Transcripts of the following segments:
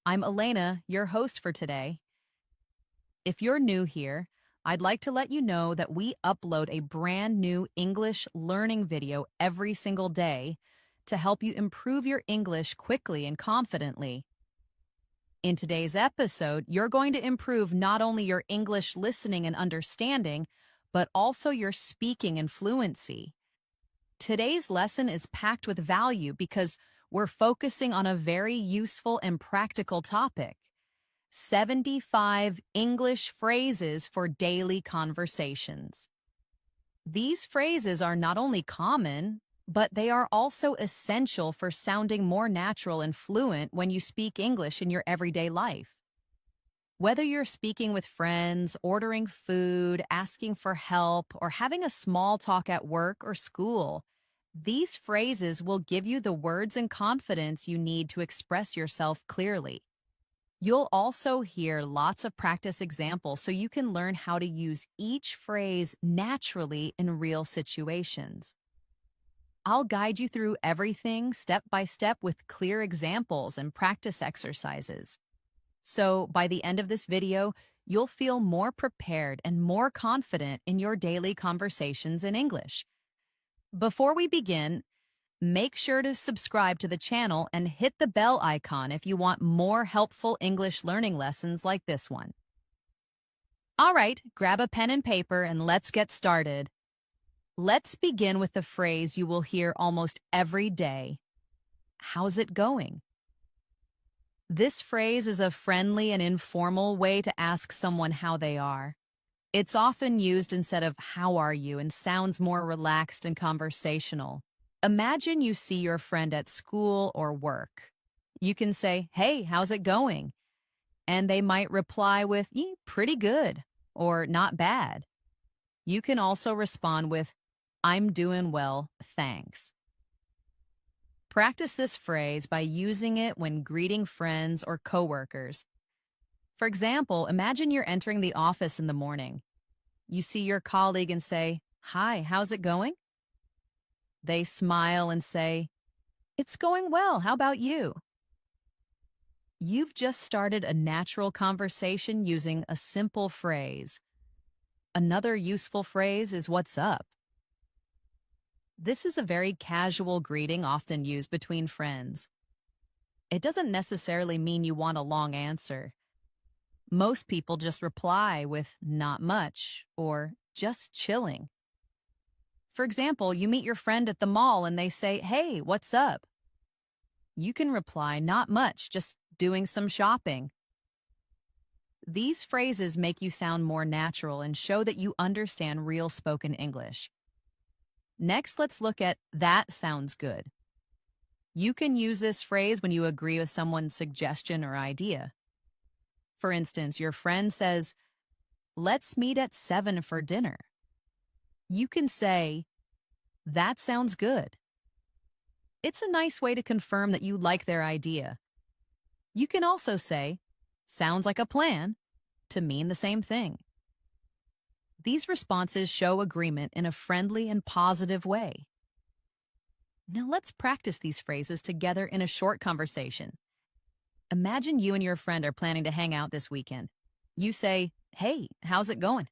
I'm Elena, your host for today. If you're new here, I'd like to let you know that we upload a brand new English learning video every single day to help you improve your English quickly and confidently. In today's episode, you're going to improve not only your English listening and understanding, but also your speaking and fluency. Today's lesson is packed with value because we're focusing on a very useful and practical topic: 75 English phrases for daily conversations. These phrases are not only common, but they are also essential for sounding more natural and fluent when you speak English in your everyday life. Whether you're speaking with friends, ordering food, asking for help, or having a small talk at work or school, these phrases will give you the words and confidence you need to express yourself clearly. You'll also hear lots of practice examples so you can learn how to use each phrase naturally in real situations. I'll guide you through everything step by step with clear examples and practice exercises. So by the end of this video, you'll feel more prepared and more confident in your daily conversations in English. Before we begin, make sure to subscribe to the channel and hit the bell icon if you want more helpful English learning lessons like this one. All right, grab a pen and paper and let's get started. Let's begin with the phrase you will hear almost every day. How's it going? This phrase is a friendly and informal way to ask someone how they are. It's often used instead of "how are you" and sounds more relaxed and conversational. Imagine you see your friend at school or work. You can say, "Hey, how's it going?" And they might reply with, "Pretty good," or "not bad." You can also respond with, "I'm doing well, thanks." Practice this phrase by using it when greeting friends or coworkers. For example, imagine you're entering the office in the morning. You see your colleague and say, "Hi, how's it going?" They smile and say, "It's going well, how about you?" You've just started a natural conversation using a simple phrase. Another useful phrase is "what's up?" This is a very casual greeting often used between friends. It doesn't necessarily mean you want a long answer. Most people just reply with "not much" or "just chilling." For example, you meet your friend at the mall and they say, "Hey, what's up?" You can reply, "Not much, just doing some shopping." These phrases make you sound more natural and show that you understand real spoken English. Next, let's look at "that sounds good." You can use this phrase when you agree with someone's suggestion or idea. For instance, your friend says, "Let's meet at 7 for dinner." You can say, "That sounds good." It's a nice way to confirm that you like their idea. You can also say, "Sounds like a plan," to mean the same thing. These responses show agreement in a friendly and positive way. Now let's practice these phrases together in a short conversation. Imagine you and your friend are planning to hang out this weekend. You say, "Hey, how's it going?"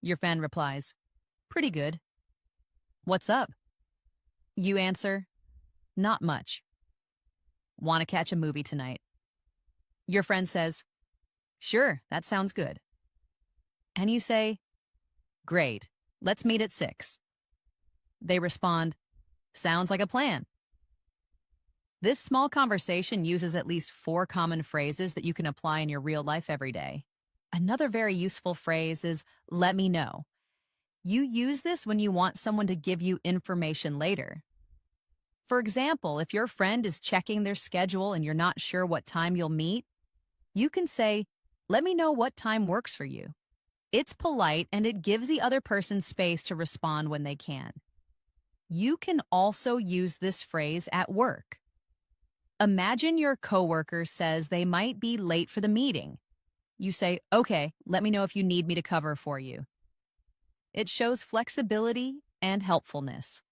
Your friend replies, "Pretty good." "What's up?" You answer, "Not much." "Want to catch a movie tonight?" Your friend says, "Sure, that sounds good." And you say, "Great, let's meet at 6. They respond, "Sounds like a plan." This small conversation uses at least 4 common phrases that you can apply in your real life every day. Another very useful phrase is "let me know." You use this when you want someone to give you information later. For example, if your friend is checking their schedule and you're not sure what time you'll meet, you can say, "Let me know what time works for you." It's polite and it gives the other person space to respond when they can. You can also use this phrase at work. Imagine your coworker says they might be late for the meeting. You say, "Okay, let me know if you need me to cover for you." It shows flexibility and helpfulness.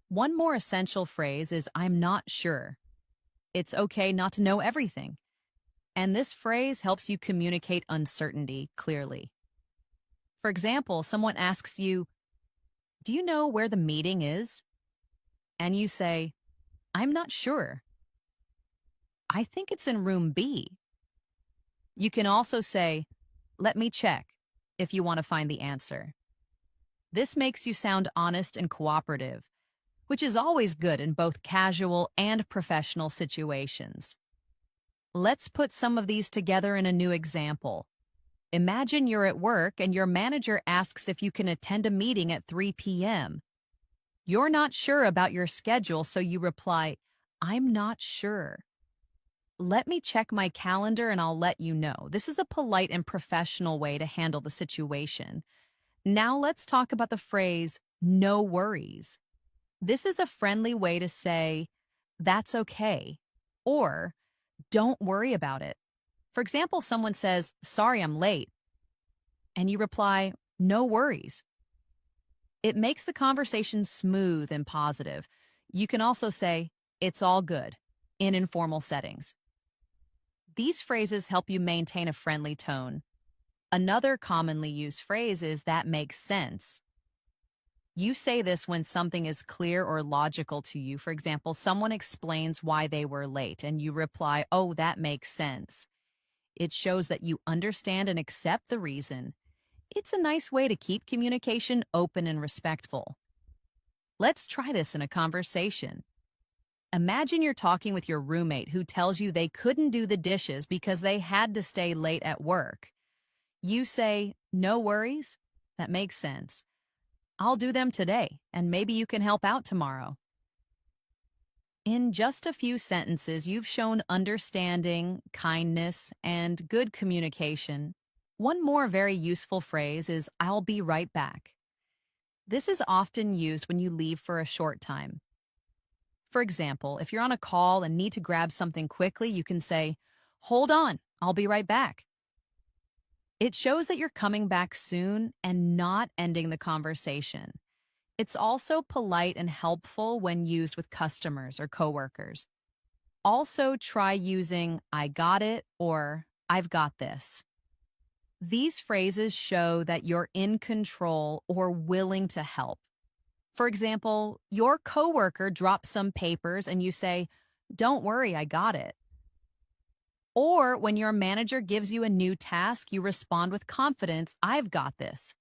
One more essential phrase is "I'm not sure." it's okay not to know everything. And this phrase helps you communicate uncertainty clearly. For example, someone asks you, "Do you know where the meeting is?" And you say, "I'm not sure. I think it's in room B." You can also say, "Let me check," if you want to find the answer. This makes you sound honest and cooperative, which is always good in both casual and professional situations. Let's put some of these together in a new example. Imagine you're at work and your manager asks if you can attend a meeting at 3 p.m. You're not sure about your schedule, so you reply, "I'm not sure. Let me check my calendar and I'll let you know." This is a polite and professional way to handle the situation. Now let's talk about the phrase, "no worries." This is a friendly way to say, "That's okay," or "don't worry about it." For example, someone says, "Sorry, I'm late," and you reply, "No worries." It makes the conversation smooth and positive. You can also say, "It's all good," in informal settings. These phrases help you maintain a friendly tone. Another commonly used phrase is "that makes sense." You say this when something is clear or logical to you. For example, someone explains why they were late, and you reply, "Oh, that makes sense." It shows that you understand and accept the reason. It's a nice way to keep communication open and respectful. Let's try this in a conversation. Imagine you're talking with your roommate who tells you they couldn't do the dishes because they had to stay late at work. You say, "No worries. That makes sense. I'll do them today, and maybe you can help out tomorrow." In just a few sentences, you've shown understanding, kindness, and good communication. One more very useful phrase is "I'll be right back." This is often used when you leave for a short time. For example, if you're on a call and need to grab something quickly, you can say, "Hold on, I'll be right back." It shows that you're coming back soon and not ending the conversation. It's also polite and helpful when used with customers or coworkers. Also, try using "I got it" or "I've got this." These phrases show that you're in control or willing to help. For example, your coworker drops some papers and you say, "Don't worry, I got it." Or when your manager gives you a new task, you respond with confidence, "I've got this."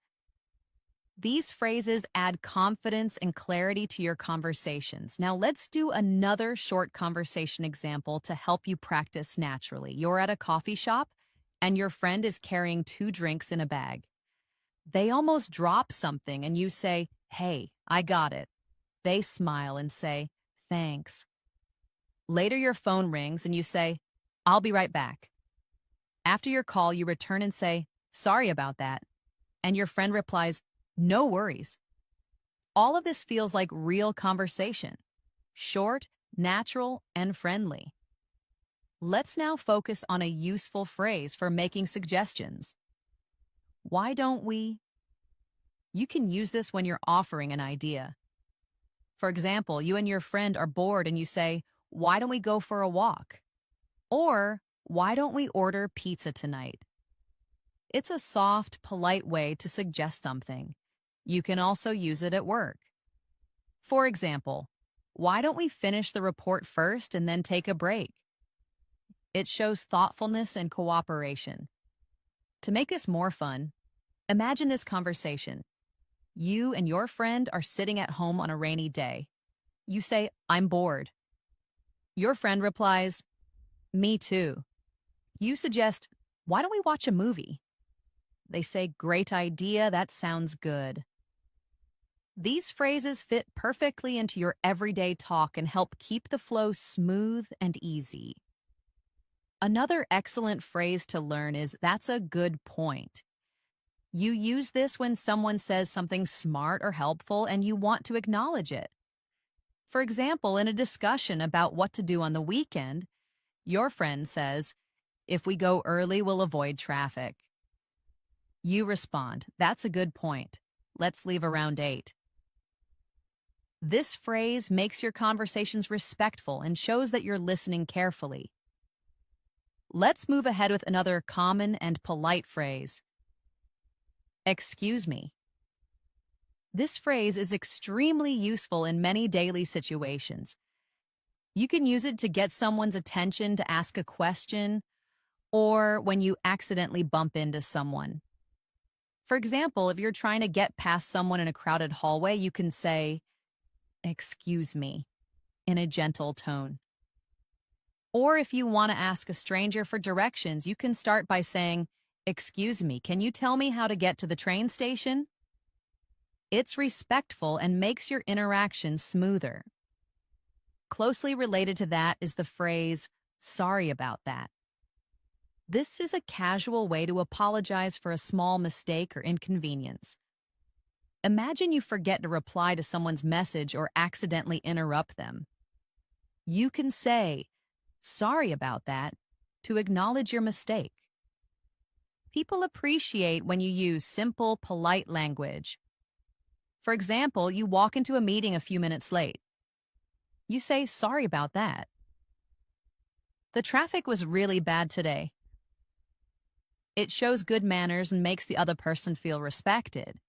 These phrases add confidence and clarity to your conversations. Now let's do another short conversation example to help you practice naturally. You're at a coffee shop and your friend is carrying 2 drinks in a bag. They almost drop something and you say, "Hey, I got it." They smile and say, "Thanks." Later your phone rings and you say, "I'll be right back." After your call, you return and say, "Sorry about that." And your friend replies, "No worries." All of this feels like real conversation. Short, natural, and friendly. Let's now focus on a useful phrase for making suggestions. "Why don't we?" You can use this when you're offering an idea. For example, you and your friend are bored and you say, "Why don't we go for a walk?" Or, "Why don't we order pizza tonight?" It's a soft, polite way to suggest something. You can also use it at work. For example, "Why don't we finish the report first and then take a break?" It shows thoughtfulness and cooperation. To make this more fun, imagine this conversation. You and your friend are sitting at home on a rainy day. You say, "I'm bored." Your friend replies, "Me too." You suggest, "Why don't we watch a movie?" They say, "Great idea, that sounds good." These phrases fit perfectly into your everyday talk and help keep the flow smooth and easy. Another excellent phrase to learn is "that's a good point." You use this when someone says something smart or helpful and you want to acknowledge it. For example, in a discussion about what to do on the weekend, your friend says, "If we go early, we'll avoid traffic." You respond, "That's a good point. Let's leave around 8." This phrase makes your conversations respectful and shows that you're listening carefully. Let's move ahead with another common and polite phrase. Excuse me. This phrase is extremely useful in many daily situations. You can use it to get someone's attention to ask a question, or when you accidentally bump into someone. For example, if you're trying to get past someone in a crowded hallway, you can say, "Excuse me," in a gentle tone. Or if you want to ask a stranger for directions, you can start by saying, "Excuse me, can you tell me how to get to the train station?" It's respectful and makes your interaction smoother. Closely related to that is the phrase, "Sorry about that." This is a casual way to apologize for a small mistake or inconvenience. Imagine you forget to reply to someone's message or accidentally interrupt them. You can say, "Sorry about that," to acknowledge your mistake. People appreciate when you use simple, polite language. For example, you walk into a meeting a few minutes late. You say, "Sorry about that." "The traffic was really bad today." It shows good manners and makes the other person feel respected.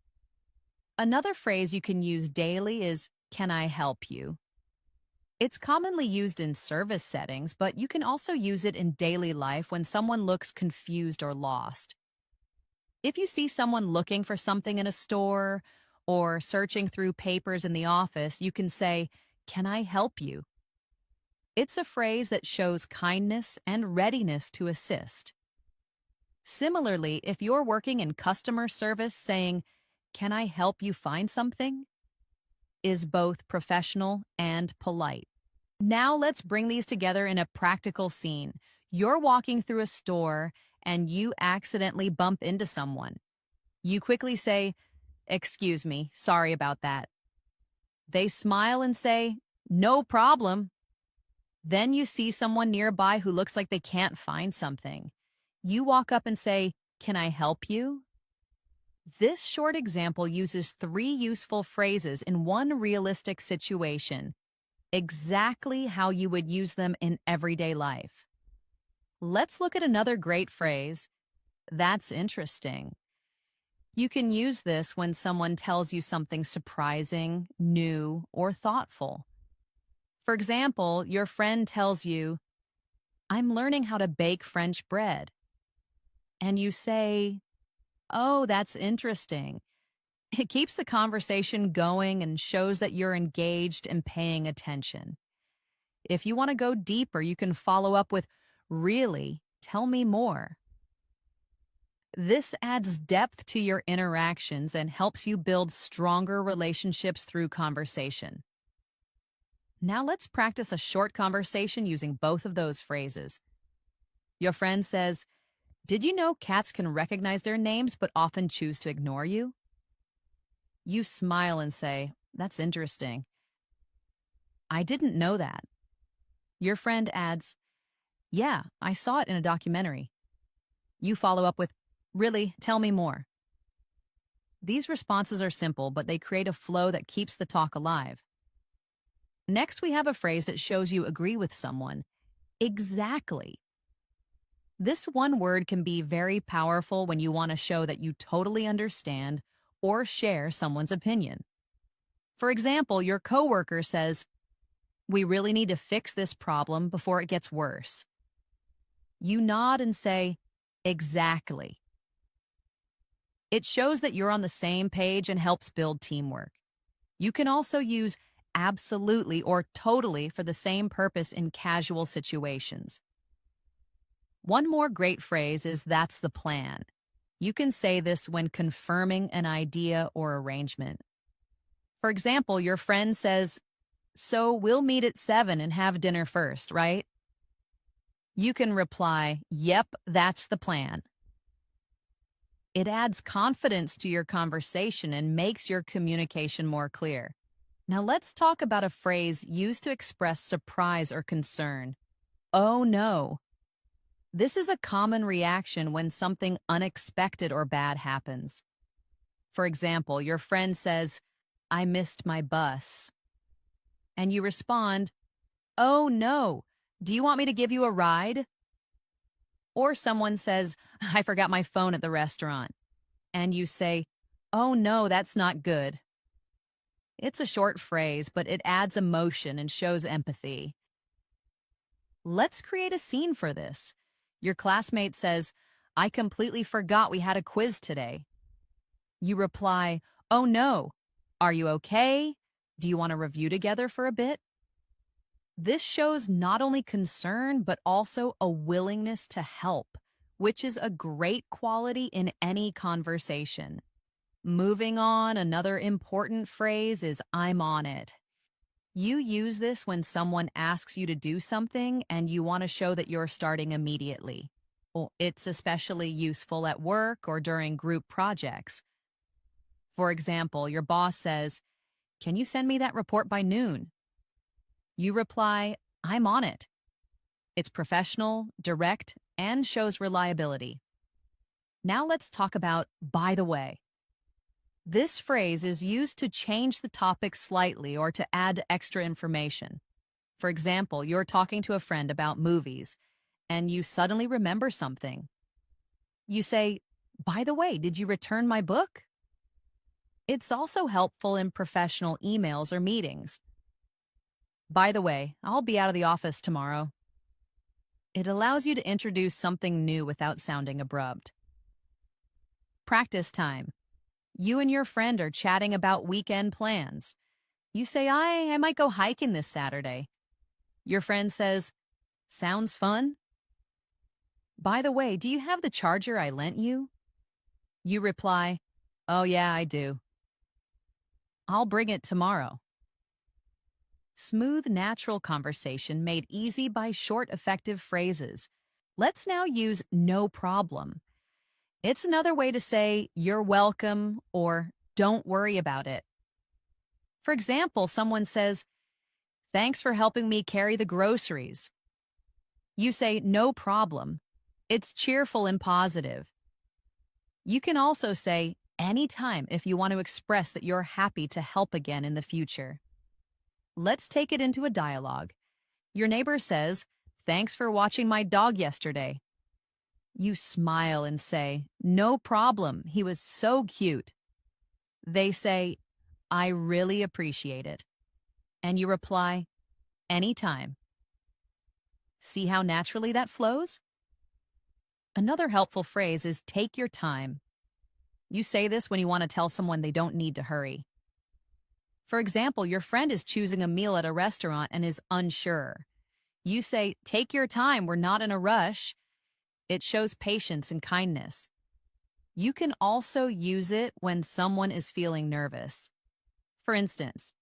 Another phrase you can use daily is, "Can I help you?" It's commonly used in service settings, but you can also use it in daily life when someone looks confused or lost. If you see someone looking for something in a store or searching through papers in the office, you can say, "Can I help you?" It's a phrase that shows kindness and readiness to assist. Similarly, if you're working in customer service, saying, "Can I help you find something?" is both professional and polite. Now let's bring these together in a practical scene. You're walking through a store and you accidentally bump into someone. You quickly say, "Excuse me, sorry about that." They smile and say, "No problem." Then you see someone nearby who looks like they can't find something. You walk up and say, "Can I help you?" This short example uses 3 useful phrases in one realistic situation, exactly how you would use them in everyday life. Let's look at another great phrase, "That's interesting." You can use this when someone tells you something surprising, new, or thoughtful. For example, your friend tells you, "I'm learning how to bake French bread." And you say, "Oh, that's interesting." It keeps the conversation going and shows that you're engaged and paying attention. If you want to go deeper, you can follow up with, "Really? Tell me more." This adds depth to your interactions and helps you build stronger relationships through conversation. Now let's practice a short conversation using both of those phrases. Your friend says, "Did you know cats can recognize their names but often choose to ignore you?" You smile and say, "That's interesting." "I didn't know that." Your friend adds, "Yeah, I saw it in a documentary." You follow up with, "Really? Tell me more." These responses are simple, but they create a flow that keeps the talk alive. Next, we have a phrase that shows you agree with someone. Exactly. This one word can be very powerful when you want to show that you totally understand or share someone's opinion. For example, your coworker says, "We really need to fix this problem before it gets worse." You nod and say, "Exactly." It shows that you're on the same page and helps build teamwork. You can also use absolutely or totally for the same purpose in casual situations. One more great phrase is "that's the plan." You can say this when confirming an idea or arrangement. For example, your friend says, "So we'll meet at 7 and have dinner first, right?" You can reply, "Yep, that's the plan." It adds confidence to your conversation and makes your communication more clear. Now let's talk about a phrase used to express surprise or concern. "Oh no." This is a common reaction when something unexpected or bad happens. For example, your friend says, "I missed my bus." and you respond, "Oh no, do you want me to give you a ride?" Or someone says, "I forgot my phone at the restaurant," and you say, "Oh no, that's not good." It's a short phrase, but it adds emotion and shows empathy. Let's create a scene for this. Your classmate says, "I completely forgot we had a quiz today." You reply, "Oh no, are you okay? Do you want to review together for a bit?" This shows not only concern, but also a willingness to help, which is a great quality in any conversation. Moving on, another important phrase is "I'm on it." You use this when someone asks you to do something and you want to show that you're starting immediately. Well, it's especially useful at work or during group projects. For example, your boss says, "Can you send me that report by noon?" You reply, "I'm on it." It's professional, direct, and shows reliability. Now let's talk about "by the way." This phrase is used to change the topic slightly or to add extra information. For example, you're talking to a friend about movies, and you suddenly remember something. You say, "By the way, did you return my book?" It's also helpful in professional emails or meetings. "By the way, I'll be out of the office tomorrow." It allows you to introduce something new without sounding abrupt. Practice time. You and your friend are chatting about weekend plans. You say, I might go hiking this Saturday." Your friend says, "Sounds fun." "By the way, do you have the charger I lent you?" You reply, "Oh yeah, I do. I'll bring it tomorrow." Smooth, natural conversation made easy by short, effective phrases. Let's now use "no problem." It's another way to say "you're welcome" or "don't worry about it." For example, someone says, "Thanks for helping me carry the groceries." You say, "No problem." It's cheerful and positive. You can also say "anytime" if you want to express that you're happy to help again in the future. Let's take it into a dialogue. Your neighbor says, "Thanks for watching my dog yesterday." You smile and say, "No problem, he was so cute." They say, "I really appreciate it." And you reply, "Anytime." See how naturally that flows? Another helpful phrase is "take your time." You say this when you want to tell someone they don't need to hurry. For example, your friend is choosing a meal at a restaurant and is unsure. You say, "Take your time, we're not in a rush." It shows patience and kindness. You can also use it when someone is feeling nervous. For instance,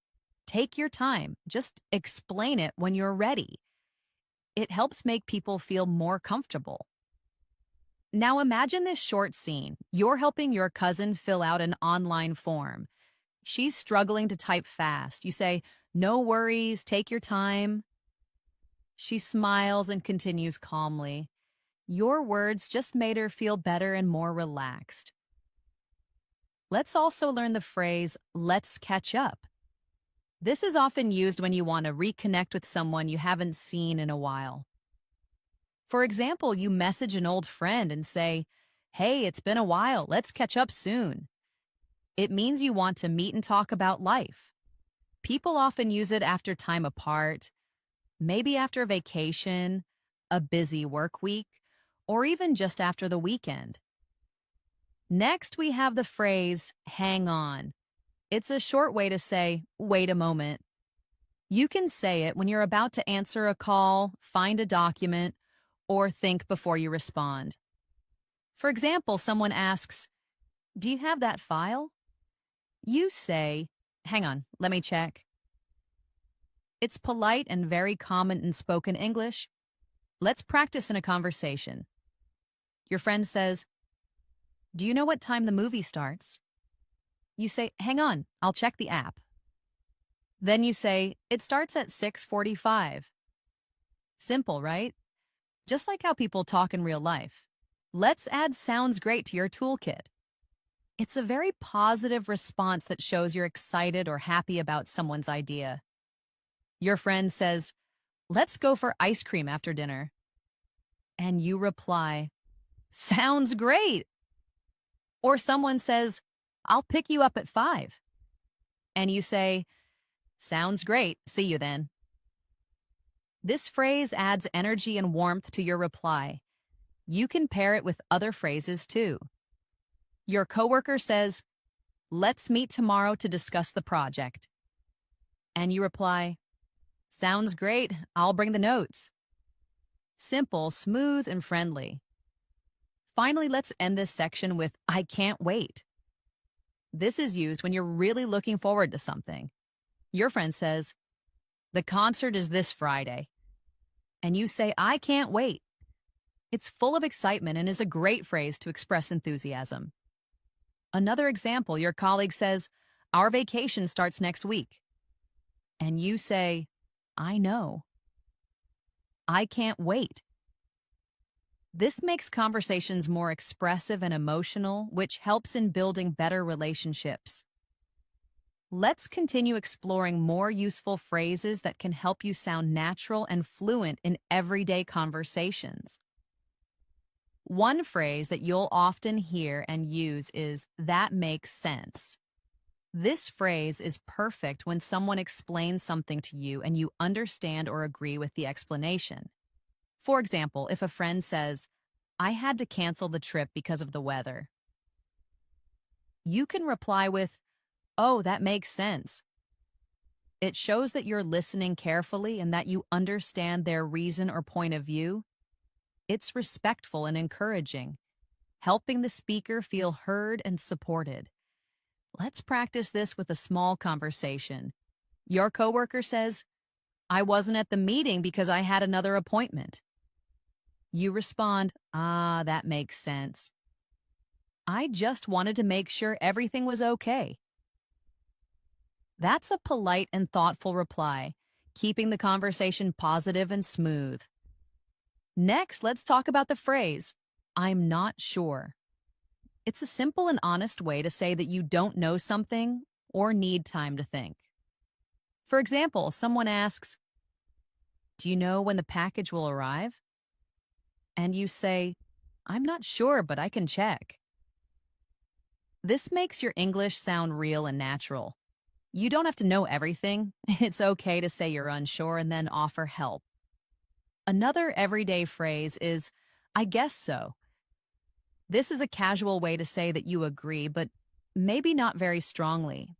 "Take your time, just explain it when you're ready." It helps make people feel more comfortable. Now imagine this short scene. You're helping your cousin fill out an online form. She's struggling to type fast. You say, "No worries, take your time." She smiles and continues calmly. Your words just made her feel better and more relaxed. Let's also learn the phrase, "let's catch up." This is often used when you want to reconnect with someone you haven't seen in a while. For example, you message an old friend and say, "Hey, it's been a while, let's catch up soon." It means you want to meet and talk about life. People often use it after time apart, maybe after a vacation, a busy work week, or even just after the weekend. Next, we have the phrase, "hang on." It's a short way to say, "wait a moment." You can say it when you're about to answer a call, find a document, or think before you respond. For example, someone asks, "Do you have that file?" You say, "Hang on, let me check." It's polite and very common in spoken English. Let's practice in a conversation. Your friend says, "Do you know what time the movie starts?" You say, "Hang on, I'll check the app." Then you say, "It starts at 6:45. Simple, right? Just like how people talk in real life. Let's add "sounds great" to your toolkit. It's a very positive response that shows you're excited or happy about someone's idea. Your friend says, let's go for ice cream after dinner. And you reply, sounds great. Or someone says, I'll pick you up at 5. And you say, sounds great. See you then. This phrase adds energy and warmth to your reply. You can pair it with other phrases too. Your coworker says, let's meet tomorrow to discuss the project. And you reply, sounds great. I'll bring the notes. Simple, smooth, and friendly. Finally, let's end this section with I can't wait. This is used when you're really looking forward to something. Your friend says, the concert is this Friday. And you say, I can't wait. It's full of excitement and is a great phrase to express enthusiasm. Another example, your colleague says, our vacation starts next week. And you say, I know. I can't wait. This makes conversations more expressive and emotional, which helps in building better relationships. Let's continue exploring more useful phrases that can help you sound natural and fluent in everyday conversations. One phrase that you'll often hear and use is, that makes sense. This phrase is perfect when someone explains something to you and you understand or agree with the explanation. For example, if a friend says, I had to cancel the trip because of the weather, you can reply with, oh, that makes sense. It shows that you're listening carefully and that you understand their reason or point of view. It's respectful and encouraging, helping the speaker feel heard and supported. Let's practice this with a small conversation. Your coworker says, I wasn't at the meeting because I had another appointment. You respond, that makes sense. I just wanted to make sure everything was okay. That's a polite and thoughtful reply, keeping the conversation positive and smooth. Next, let's talk about the phrase, I'm not sure. It's a simple and honest way to say that you don't know something or need time to think. For example, someone asks, do you know when the package will arrive? And you say, I'm not sure, but I can check. This makes your English sound real and natural. You don't have to know everything. It's okay to say you're unsure and then offer help. Another everyday phrase is, I guess so. This is a casual way to say that you agree, but maybe not very strongly.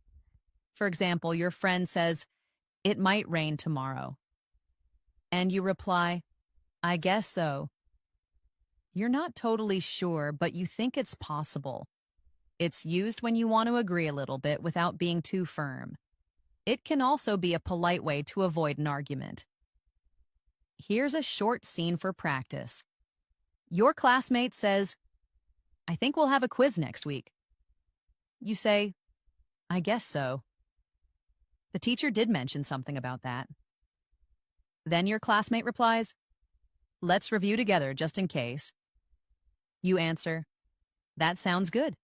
For example, your friend says, it might rain tomorrow. And you reply, I guess so. You're not totally sure, but you think it's possible. It's used when you want to agree a little bit without being too firm. It can also be a polite way to avoid an argument. Here's a short scene for practice. Your classmate says, I think we'll have a quiz next week. You say, I guess so. The teacher did mention something about that. Then your classmate replies, let's review together just in case. You answer, that sounds good.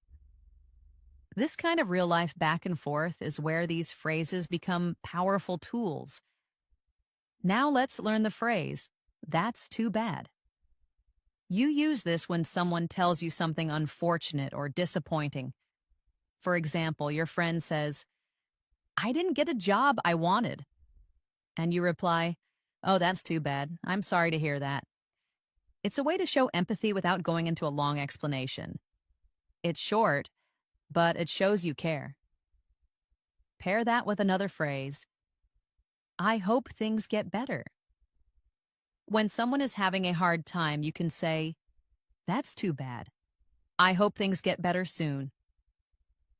This kind of real-life back and forth is where these phrases become powerful tools. Now let's learn the phrase, that's too bad. You use this when someone tells you something unfortunate or disappointing. For example, your friend says, I didn't get a job I wanted. And you reply, oh, that's too bad. I'm sorry to hear that. It's a way to show empathy without going into a long explanation. It's short, but it shows you care. Pair that with another phrase, I hope things get better. When someone is having a hard time, you can say, that's too bad. I hope things get better soon.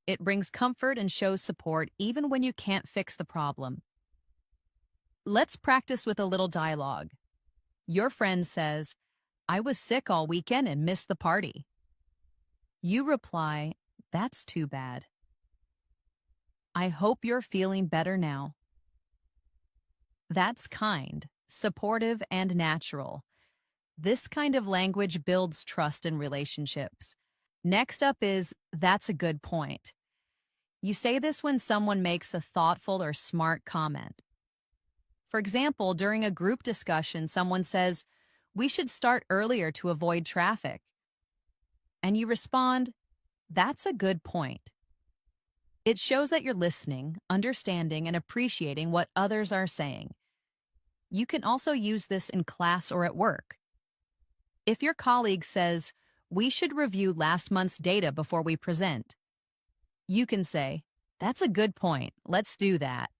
It brings comfort and shows support even when you can't fix the problem. Let's practice with a little dialogue. Your friend says, I was sick all weekend and missed the party. You reply, that's too bad. I hope you're feeling better now. That's kind, supportive, and natural. This kind of language builds trust in relationships. Next up is, that's a good point. You say this when someone makes a thoughtful or smart comment. For example, during a group discussion, someone says, "We should start earlier to avoid traffic." And you respond, "That's a good point." It shows that you're listening, understanding, and appreciating what others are saying. You can also use this in class or at work. If your colleague says, "We should review last month's data before we present," you can say, "That's a good point. Let's do that."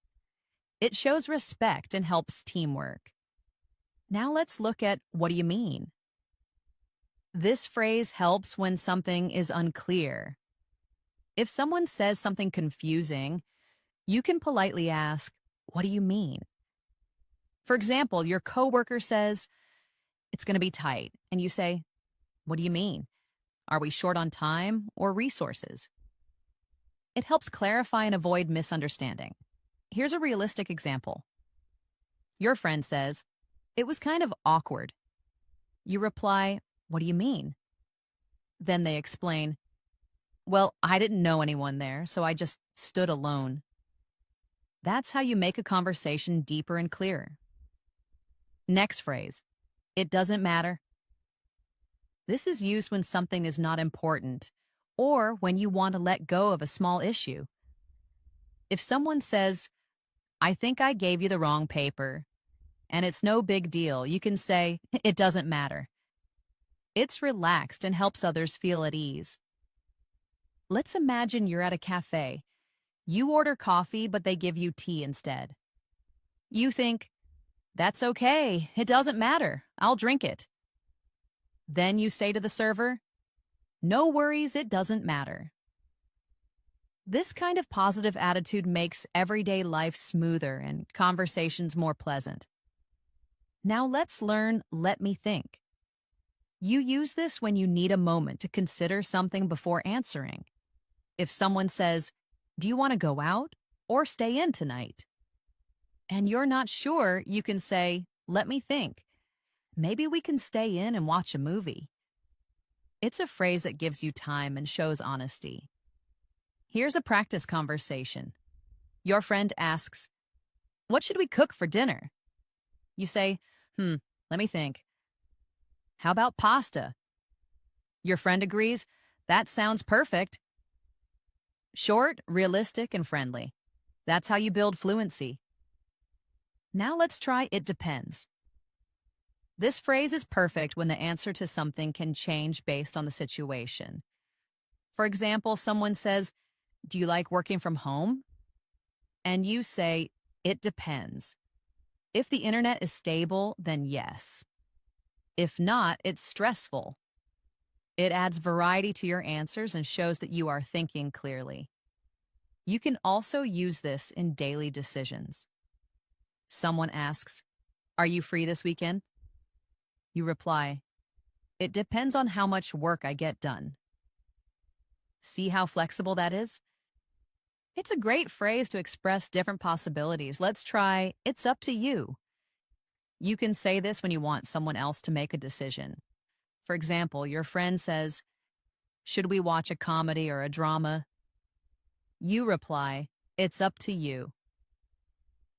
It shows respect and helps teamwork. Now let's look at "what do you mean?" This phrase helps when something is unclear. If someone says something confusing, you can politely ask, "What do you mean?" For example, your coworker says, "It's going to be tight," and you say, "What do you mean? Are we short on time or resources?" It helps clarify and avoid misunderstanding. Here's a realistic example. Your friend says, "It was kind of awkward." You reply, "What do you mean?" Then they explain, "Well, I didn't know anyone there, so I just stood alone." That's how you make a conversation deeper and clearer. Next phrase, "It doesn't matter." This is used when something is not important or when you want to let go of a small issue. If someone says, "I think I gave you the wrong paper," and it's no big deal, you can say, "It doesn't matter." It's relaxed and helps others feel at ease. Let's imagine you're at a cafe. You order coffee, but they give you tea instead. You think, "That's okay. It doesn't matter. I'll drink it." Then you say to the server, "No worries, it doesn't matter." This kind of positive attitude makes everyday life smoother and conversations more pleasant. Now let's learn "let me think." You use this when you need a moment to consider something before answering. If someone says, "Do you want to go out or stay in tonight?" and you're not sure, you can say, "Let me think. Maybe we can stay in and watch a movie." It's a phrase that gives you time and shows honesty. Here's a practice conversation. Your friend asks, "What should we cook for dinner?" You say, let me think. "How about pasta?" Your friend agrees, "That sounds perfect." Short, realistic, and friendly. That's how you build fluency. Now let's try "it depends." This phrase is perfect when the answer to something can change based on the situation. For example, someone says, "Do you like working from home?" And you say, "It depends." If the internet is stable, then yes. If not, it's stressful. It adds variety to your answers and shows that you are thinking clearly. You can also use this in daily decisions. Someone asks, "Are you free this weekend?" You reply, "It depends on how much work I get done." See how flexible that is? It's a great phrase to express different possibilities. Let's try "it's up to you." You can say this when you want someone else to make a decision. For example, your friend says, "Should we watch a comedy or a drama?" You reply, "It's up to you."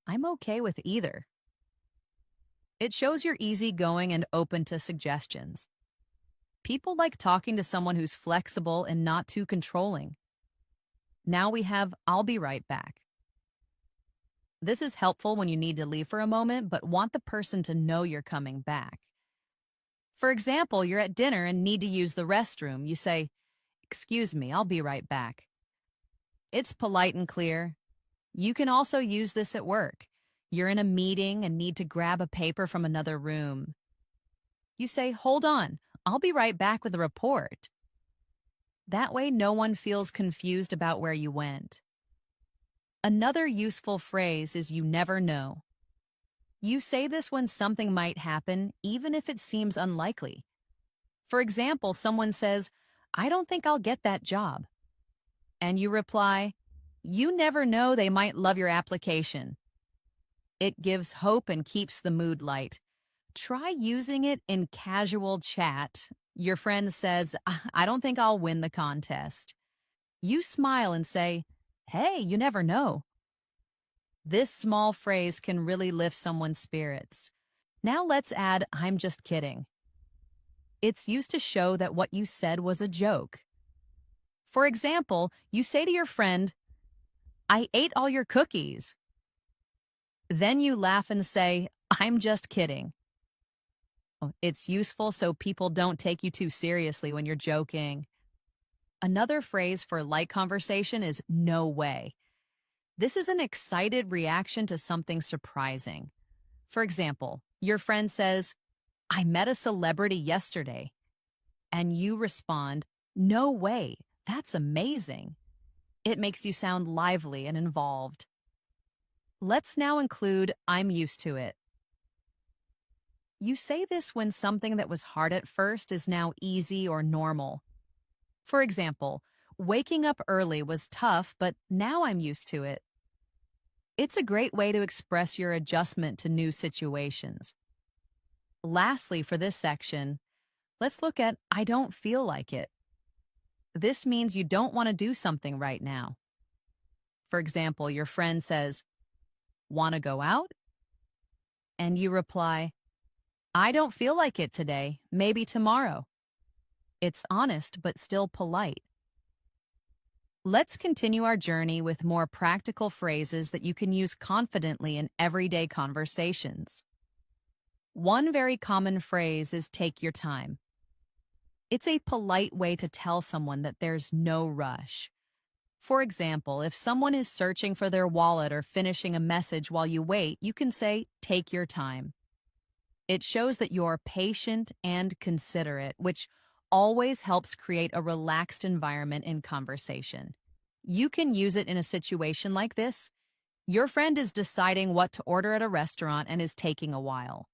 I'm okay with either. It shows you're easygoing and open to suggestions. People like talking to someone who's flexible and not too controlling. Now we have "I'll be right back." This is helpful when you need to leave for a moment but want the person to know you're coming back. For example, you're at dinner and need to use the restroom. You say, "Excuse me, I'll be right back." It's polite and clear. You can also use this at work. You're in a meeting and need to grab a paper from another room. You say, "Hold on, I'll be right back with a report." That way, no one feels confused about where you went. Another useful phrase is "you never know." You say this when something might happen, even if it seems unlikely. For example, someone says, "I don't think I'll get that job." And you reply, "You never know, they might love your application." It gives hope and keeps the mood light. Try using it in casual chat. Your friend says, "I don't think I'll win the contest." You smile and say, "Hey, you never know." This small phrase can really lift someone's spirits. Now let's add, I'm just kidding. It's used to show that what you said was a joke. For example, you say to your friend, I ate all your cookies. Then you laugh and say, I'm just kidding. It's useful so people don't take you too seriously when you're joking. Another phrase for light conversation is no way. This is an excited reaction to something surprising. For example, your friend says, I met a celebrity yesterday. And you respond, no way, that's amazing. It makes you sound lively and involved. Let's now include, I'm used to it. You say this when something that was hard at first is now easy or normal. For example, waking up early was tough, but now I'm used to it. It's a great way to express your adjustment to new situations. Lastly, for this section, let's look at I don't feel like it. This means you don't want to do something right now. For example, your friend says, want to go out? And you reply, I don't feel like it today, maybe tomorrow. It's honest but still polite. Let's continue our journey with more practical phrases that you can use confidently in everyday conversations. One very common phrase is take your time. It's a polite way to tell someone that there's no rush. For example, if someone is searching for their wallet or finishing a message while you wait, you can say, take your time. It shows that you're patient and considerate, which always helps create a relaxed environment in conversation. You can use it in a situation like this. Your friend is deciding what to order at a restaurant and is taking a while.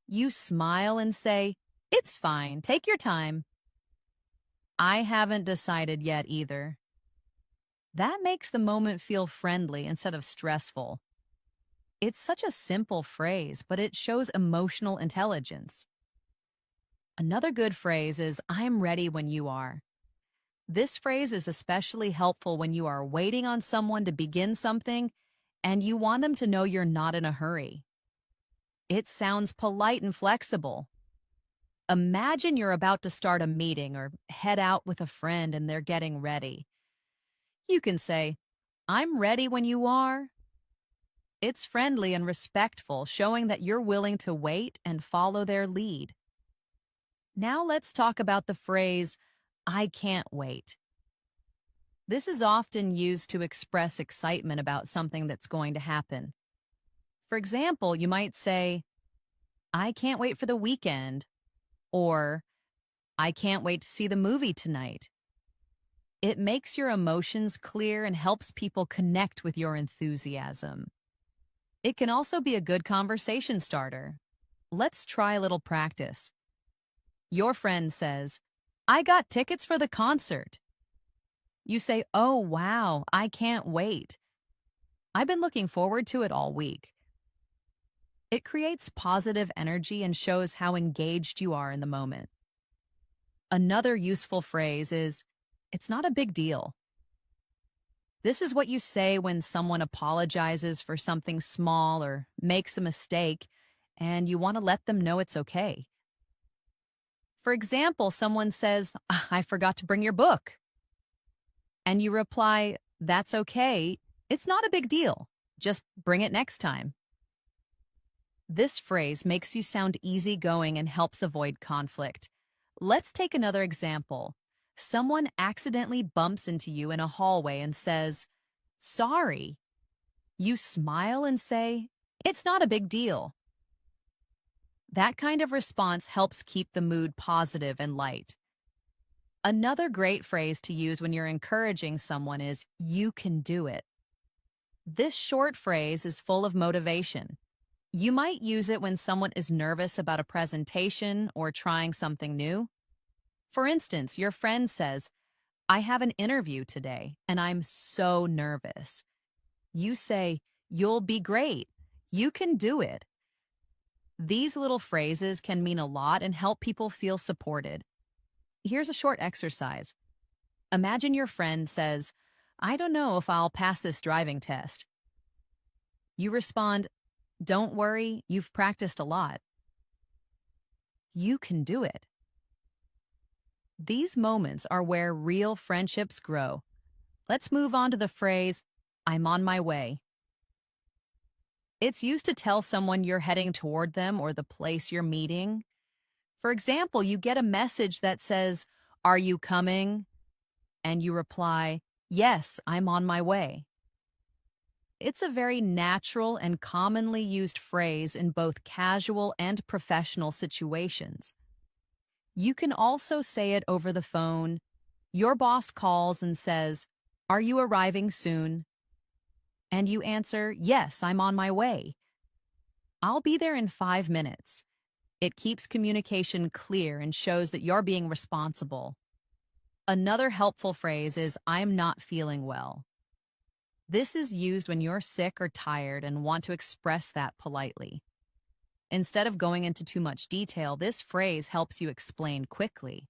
You smile and say, it's fine, take your time. I haven't decided yet either. That makes the moment feel friendly instead of stressful. It's such a simple phrase, but it shows emotional intelligence. Another good phrase is, I'm ready when you are. This phrase is especially helpful when you are waiting on someone to begin something and you want them to know you're not in a hurry. It sounds polite and flexible. Imagine you're about to start a meeting or head out with a friend and they're getting ready. You can say, I'm ready when you are. It's friendly and respectful, showing that you're willing to wait and follow their lead. Now let's talk about the phrase, I can't wait. This is often used to express excitement about something that's going to happen. For example, you might say, I can't wait for the weekend, or I can't wait to see the movie tonight. It makes your emotions clear and helps people connect with your enthusiasm. It can also be a good conversation starter. Let's try a little practice. Your friend says, I got tickets for the concert. You say, oh, wow, I can't wait. I've been looking forward to it all week. It creates positive energy and shows how engaged you are in the moment. Another useful phrase is, it's not a big deal. This is what you say when someone apologizes for something small or makes a mistake, and you want to let them know it's okay. For example, someone says, I forgot to bring your book. And you reply, that's okay. It's not a big deal. Just bring it next time. This phrase makes you sound easygoing and helps avoid conflict. Let's take another example. Someone accidentally bumps into you in a hallway and says, sorry. You smile and say, it's not a big deal. That kind of response helps keep the mood positive and light. Another great phrase to use when you're encouraging someone is, you can do it. This short phrase is full of motivation. You might use it when someone is nervous about a presentation or trying something new. For instance, your friend says, I have an interview today and I'm so nervous. You say, you'll be great. You can do it. These little phrases can mean a lot and help people feel supported. Here's a short exercise. Imagine your friend says, I don't know if I'll pass this driving test. You respond, "Don't worry, you've practiced a lot. You can do it." These moments are where real friendships grow. Let's move on to the phrase, "I'm on my way." It's used to tell someone you're heading toward them or the place you're meeting. For example, you get a message that says, "Are you coming?" And you reply, "Yes, I'm on my way." It's a very natural and commonly used phrase in both casual and professional situations. You can also say it over the phone. Your boss calls and says, "Are you arriving soon?" And you answer, "Yes, I'm on my way. I'll be there in 5 minutes." It keeps communication clear and shows that you're being responsible. Another helpful phrase is, "I'm not feeling well." This is used when you're sick or tired and want to express that politely. Instead of going into too much detail, this phrase helps you explain quickly.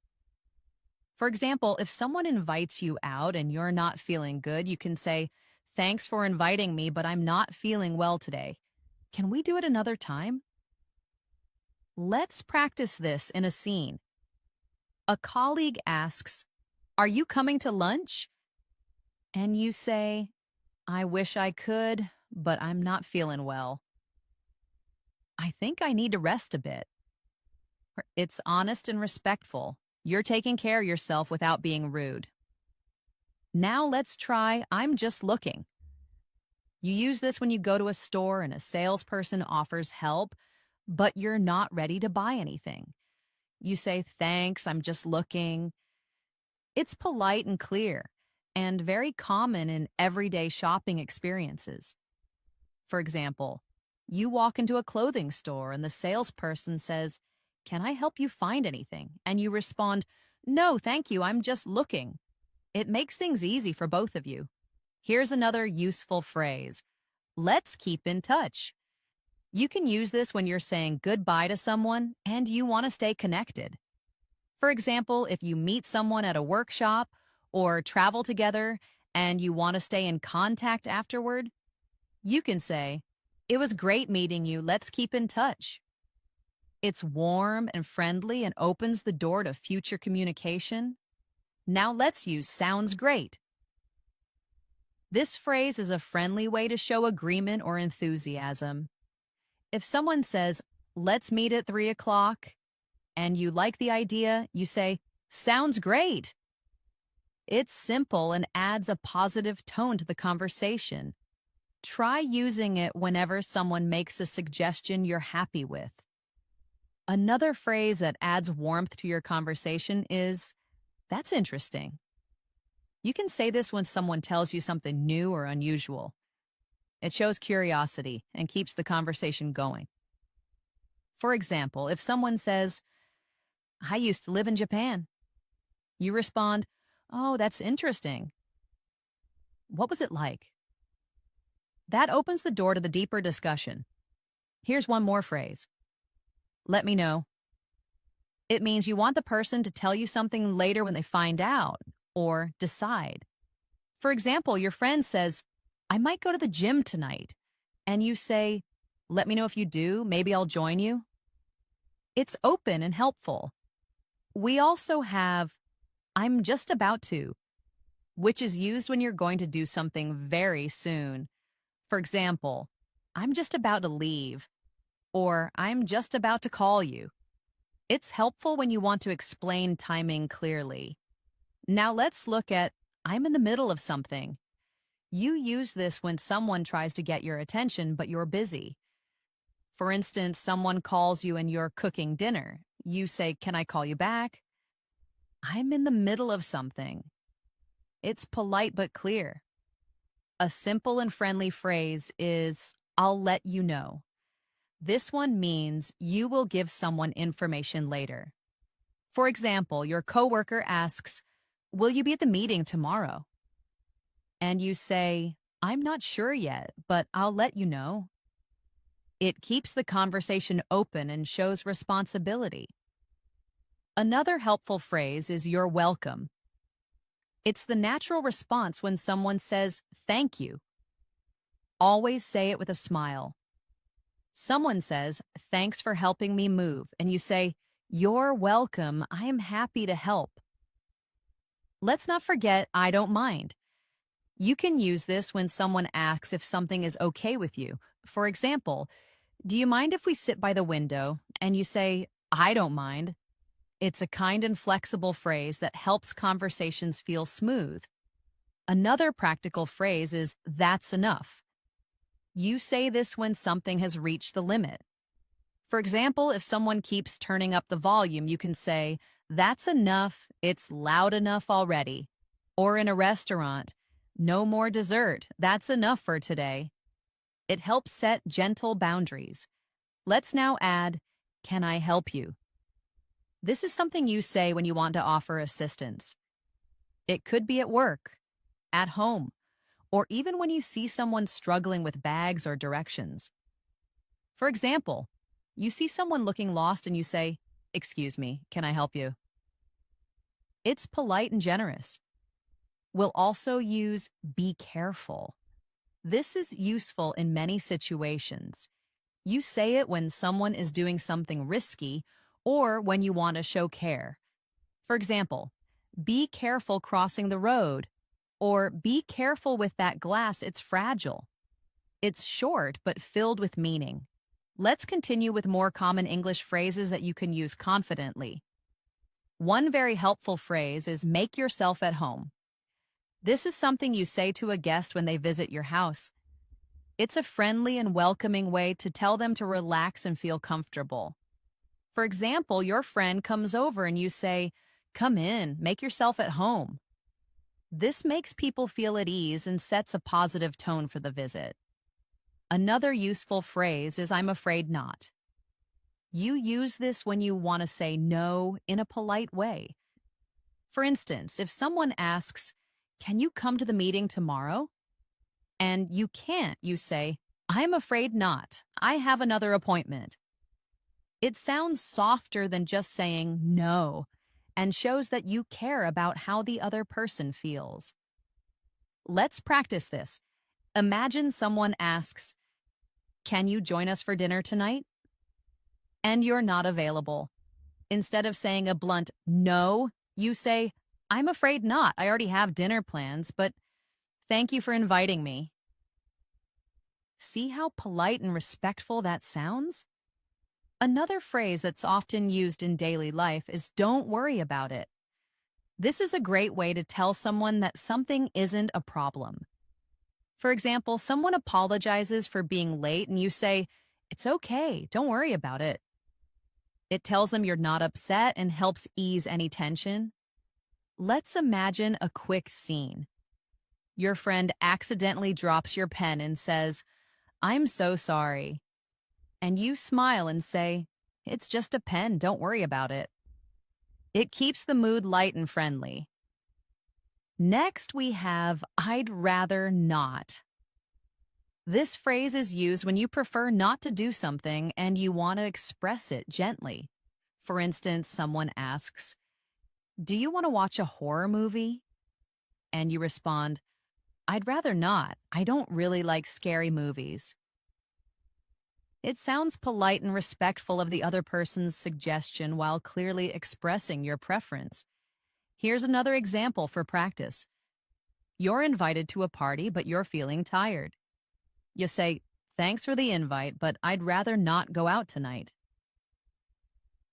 For example, if someone invites you out and you're not feeling good, you can say, "Thanks for inviting me, but I'm not feeling well today. Can we do it another time?" Let's practice this in a scene. A colleague asks, "Are you coming to lunch?" And you say, "I wish I could, but I'm not feeling well. I think I need to rest a bit." It's honest and respectful. You're taking care of yourself without being rude. Now let's try, "I'm just looking." You use this when you go to a store and a salesperson offers help, but you're not ready to buy anything. You say, "Thanks, I'm just looking." It's polite and clear, and very common in everyday shopping experiences. For example, you walk into a clothing store and the salesperson says, "Can I help you find anything?" And you respond, "No, thank you, I'm just looking." It makes things easy for both of you. Here's another useful phrase. Let's keep in touch. You can use this when you're saying goodbye to someone and you want to stay connected. For example, if you meet someone at a workshop or travel together and you want to stay in contact afterward, you can say, "It was great meeting you. Let's keep in touch." It's warm and friendly and opens the door to future communication. Now let's use "sounds great." This phrase is a friendly way to show agreement or enthusiasm. If someone says, "Let's meet at 3 o'clock," and you like the idea, you say, "Sounds great." It's simple and adds a positive tone to the conversation. Try using it whenever someone makes a suggestion you're happy with. Another phrase that adds warmth to your conversation is, "That's interesting." You can say this when someone tells you something new or unusual. It shows curiosity and keeps the conversation going. For example, if someone says, "I used to live in Japan," you respond, "Oh, that's interesting. What was it like?" That opens the door to the deeper discussion. Here's one more phrase. "Let me know." It means you want the person to tell you something later when they find out or decide. For example, your friend says, "I might go to the gym tonight." And you say, "Let me know if you do. Maybe I'll join you." It's open and helpful. We also have, "I'm just about to," which is used when you're going to do something very soon. For example, "I'm just about to leave," or "I'm just about to call you." It's helpful when you want to explain timing clearly. Now let's look at, "I'm in the middle of something." You use this when someone tries to get your attention, but you're busy. For instance, someone calls you and you're cooking dinner. You say, "Can I call you back?" "I'm in the middle of something." It's polite but clear. A simple and friendly phrase is, "I'll let you know." This one means you will give someone information later. For example, your coworker asks, "Will you be at the meeting tomorrow?" And you say, "I'm not sure yet, but I'll let you know." It keeps the conversation open and shows responsibility. Another helpful phrase is "you're welcome." It's the natural response when someone says thank you. Always say it with a smile. Someone says, "Thanks for helping me move," and you say, "You're welcome. I am happy to help." Let's not forget, "I don't mind." You can use this when someone asks if something is okay with you. For example, "Do you mind if we sit by the window?" And you say, "I don't mind." It's a kind and flexible phrase that helps conversations feel smooth. Another practical phrase is, "That's enough." You say this when something has reached the limit. For example, if someone keeps turning up the volume, you can say, "That's enough, it's loud enough already." Or in a restaurant, "No more dessert, that's enough for today." It helps set gentle boundaries. Let's now add, "Can I help you?" This is something you say when you want to offer assistance. It could be at work, at home, or even when you see someone struggling with bags or directions. For example, you see someone looking lost and you say, "Excuse me, can I help you?" It's polite and generous. We'll also use "be careful." This is useful in many situations. You say it when someone is doing something risky or when you want to show care. For example, "Be careful crossing the road," or "Be careful with that glass, it's fragile." It's short but filled with meaning. Let's continue with more common English phrases that you can use confidently. One very helpful phrase is "make yourself at home." This is something you say to a guest when they visit your house. It's a friendly and welcoming way to tell them to relax and feel comfortable. For example, your friend comes over and you say, "Come in, make yourself at home." This makes people feel at ease and sets a positive tone for the visit. Another useful phrase is "I'm afraid not." You use this when you want to say no in a polite way. For instance, if someone asks, "Can you come to the meeting tomorrow?" and you can't, you say, "I'm afraid not. I have another appointment." It sounds softer than just saying no and shows that you care about how the other person feels. Let's practice this. Imagine someone asks, "Can you join us for dinner tonight?" and you're not available. Instead of saying a blunt no, you say, "I'm afraid not. I already have dinner plans, but thank you for inviting me." See how polite and respectful that sounds? Another phrase that's often used in daily life is "don't worry about it." This is a great way to tell someone that something isn't a problem. For example, someone apologizes for being late and you say, "It's okay, don't worry about it." It tells them you're not upset and helps ease any tension. Let's imagine a quick scene. Your friend accidentally drops your pen and says, "I'm so sorry." And you smile and say, "It's just a pen, don't worry about it." It keeps the mood light and friendly. Next, we have "I'd rather not." This phrase is used when you prefer not to do something and you want to express it gently. For instance, someone asks, "Do you want to watch a horror movie?" And you respond, "I'd rather not. I don't really like scary movies." It sounds polite and respectful of the other person's suggestion while clearly expressing your preference. Here's another example for practice. You're invited to a party, but you're feeling tired. You say, "Thanks for the invite, but I'd rather not go out tonight."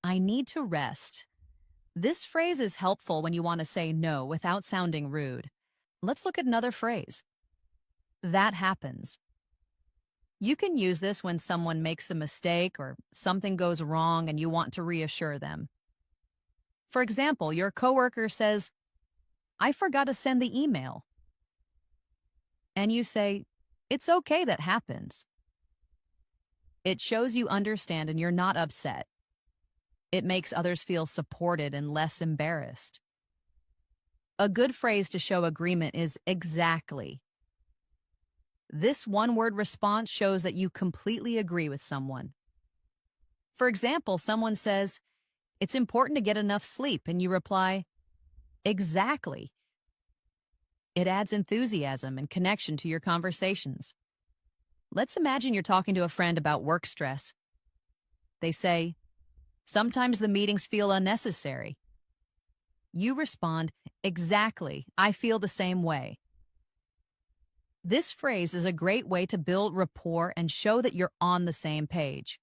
"I need to rest." This phrase is helpful when you want to say no without sounding rude. Let's look at another phrase. "That happens." You can use this when someone makes a mistake or something goes wrong and you want to reassure them. For example, your coworker says, "I forgot to send the email." And you say, "It's okay, that happens." It shows you understand and you're not upset. It makes others feel supported and less embarrassed. A good phrase to show agreement is "exactly." This one-word response shows that you completely agree with someone. For example, someone says, "It's important to get enough sleep," and you reply, "Exactly." It adds enthusiasm and connection to your conversations. Let's imagine you're talking to a friend about work stress. They say, sometimes the meetings feel unnecessary. You respond, exactly, I feel the same way. This phrase is a great way to build rapport and show that you're on the same page.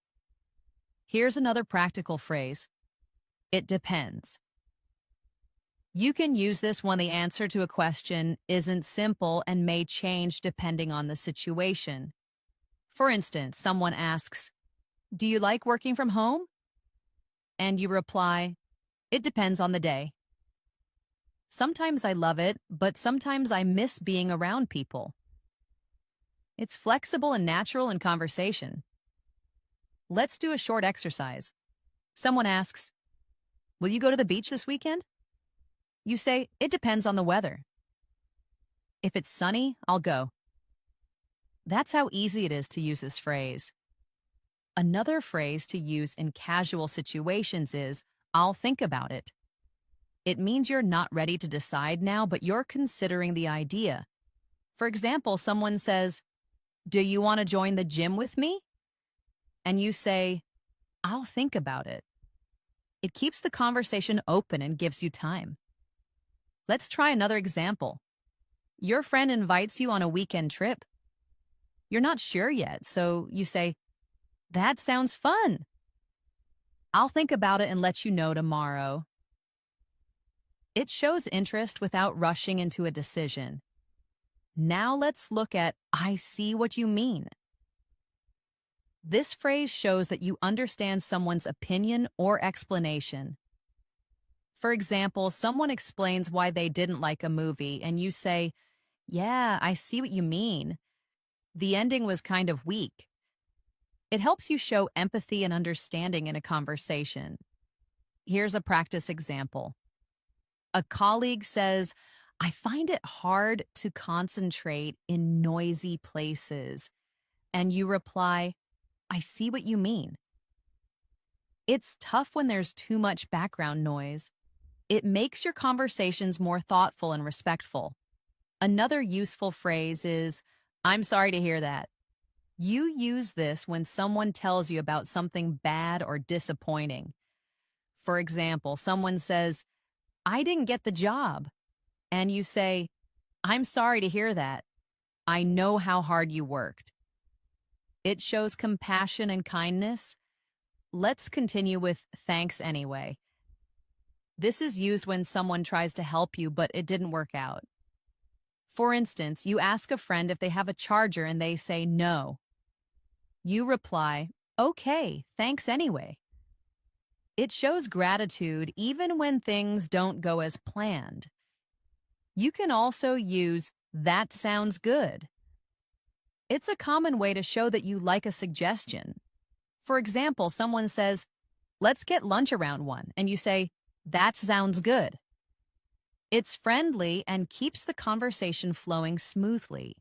Here's another practical phrase. It depends. You can use this when the answer to a question isn't simple and may change depending on the situation. For instance, someone asks, do you like working from home? And you reply, it depends on the day. Sometimes I love it, but sometimes I miss being around people. It's flexible and natural in conversation. Let's do a short exercise. Someone asks, will you go to the beach this weekend? You say, it depends on the weather. If it's sunny, I'll go. That's how easy it is to use this phrase. Another phrase to use in casual situations is, I'll think about it. It means you're not ready to decide now, but you're considering the idea. For example, someone says, do you want to join the gym with me? And you say, I'll think about it. It keeps the conversation open and gives you time. Let's try another example. Your friend invites you on a weekend trip. You're not sure yet, so you say, that sounds fun. I'll think about it and let you know tomorrow. It shows interest without rushing into a decision. Now let's look at, I see what you mean. This phrase shows that you understand someone's opinion or explanation. For example, someone explains why they didn't like a movie, and you say, yeah, I see what you mean. The ending was kind of weak. It helps you show empathy and understanding in a conversation. Here's a practice example. A colleague says, I find it hard to concentrate in noisy places. And you reply, I see what you mean. It's tough when there's too much background noise. It makes your conversations more thoughtful and respectful. Another useful phrase is, I'm sorry to hear that. You use this when someone tells you about something bad or disappointing. For example, someone says, I didn't get the job. And you say, I'm sorry to hear that. I know how hard you worked. It shows compassion and kindness. Let's continue with thanks anyway. This is used when someone tries to help you, but it didn't work out. For instance, you ask a friend if they have a charger and they say no. You reply, okay, thanks anyway. It shows gratitude even when things don't go as planned. You can also use, that sounds good. It's a common way to show that you like a suggestion. For example, someone says, let's get lunch around 1, and you say, that sounds good. It's friendly and keeps the conversation flowing smoothly.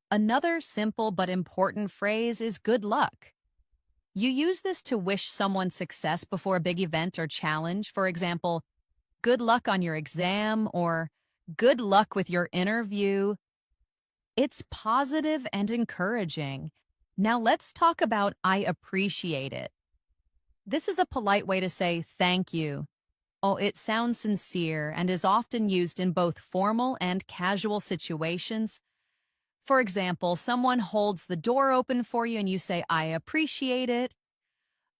Another simple but important phrase is good luck. You use this to wish someone success before a big event or challenge. For example, good luck on your exam or good luck with your interview. It's positive and encouraging. Now let's talk about I appreciate it. This is a polite way to say thank you. Oh, it sounds sincere and is often used in both formal and casual situations. For example, someone holds the door open for you and you say, I appreciate it.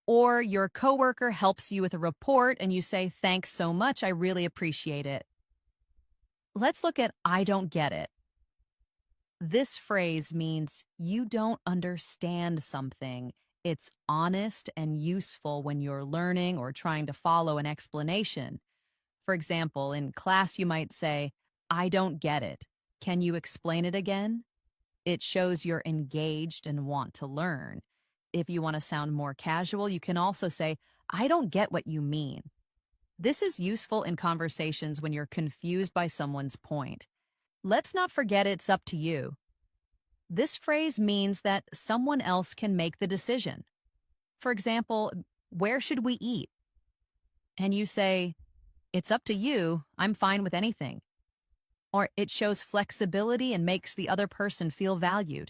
Or your coworker helps you with a report and you say, thanks so much, I really appreciate it. Let's look at I don't get it. This phrase means you don't understand something. It's honest and useful when you're learning or trying to follow an explanation. For example, in class you might say, I don't get it. Can you explain it again? It shows you're engaged and want to learn. If you want to sound more casual, you can also say, I don't get what you mean. This is useful in conversations when you're confused by someone's point. Let's not forget it's up to you. This phrase means that someone else can make the decision. For example, where should we eat? And you say, it's up to you, I'm fine with anything. Or it shows flexibility and makes the other person feel valued.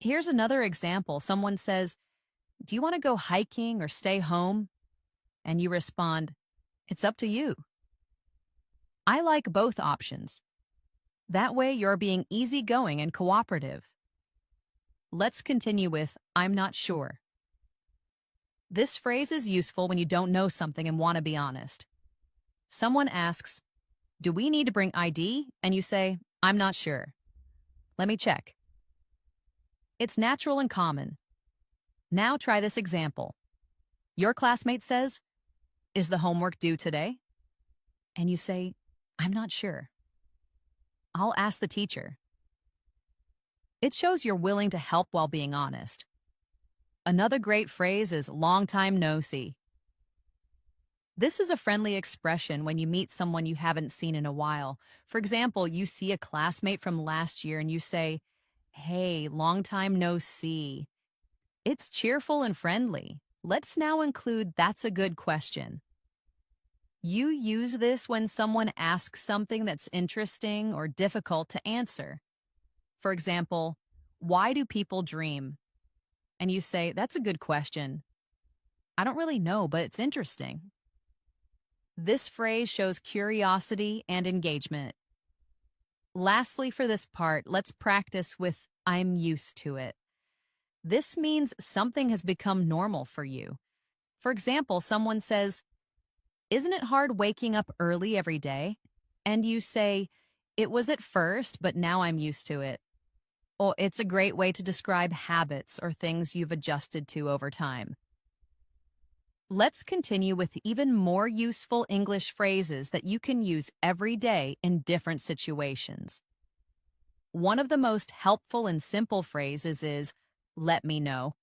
Here's another example. Someone says, do you want to go hiking or stay home? And you respond, it's up to you. I like both options. That way you're being easygoing and cooperative. Let's continue with, I'm not sure. This phrase is useful when you don't know something and want to be honest. Someone asks, do we need to bring ID? And you say, I'm not sure. Let me check. It's natural and common. Now try this example. Your classmate says, is the homework due today? And you say, I'm not sure. I'll ask the teacher. It shows you're willing to help while being honest. Another great phrase is long time no see. This is a friendly expression when you meet someone you haven't seen in a while. For example, you see a classmate from last year and you say, hey, long time no see. It's cheerful and friendly. Let's now include that's a good question. You use this when someone asks something that's interesting or difficult to answer. For example, why do people dream? And you say, that's a good question. I don't really know, but it's interesting. This phrase shows curiosity and engagement. Lastly, for this part, let's practice with I'm used to it. This means something has become normal for you. For example, someone says, isn't it hard waking up early every day? And you say, it was at first, but now I'm used to it. Or it's a great way to describe habits or things you've adjusted to over time. Let's continue with even more useful English phrases that you can use every day in different situations. One of the most helpful and simple phrases is, let me know.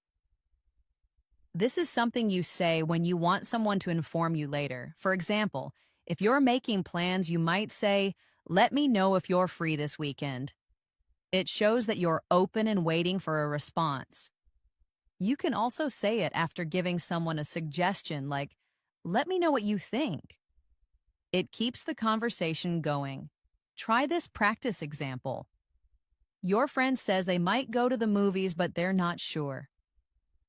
This is something you say when you want someone to inform you later. For example, if you're making plans, you might say, let me know if you're free this weekend. It shows that you're open and waiting for a response. You can also say it after giving someone a suggestion like, let me know what you think. It keeps the conversation going. Try this practice example. Your friend says they might go to the movies, but they're not sure.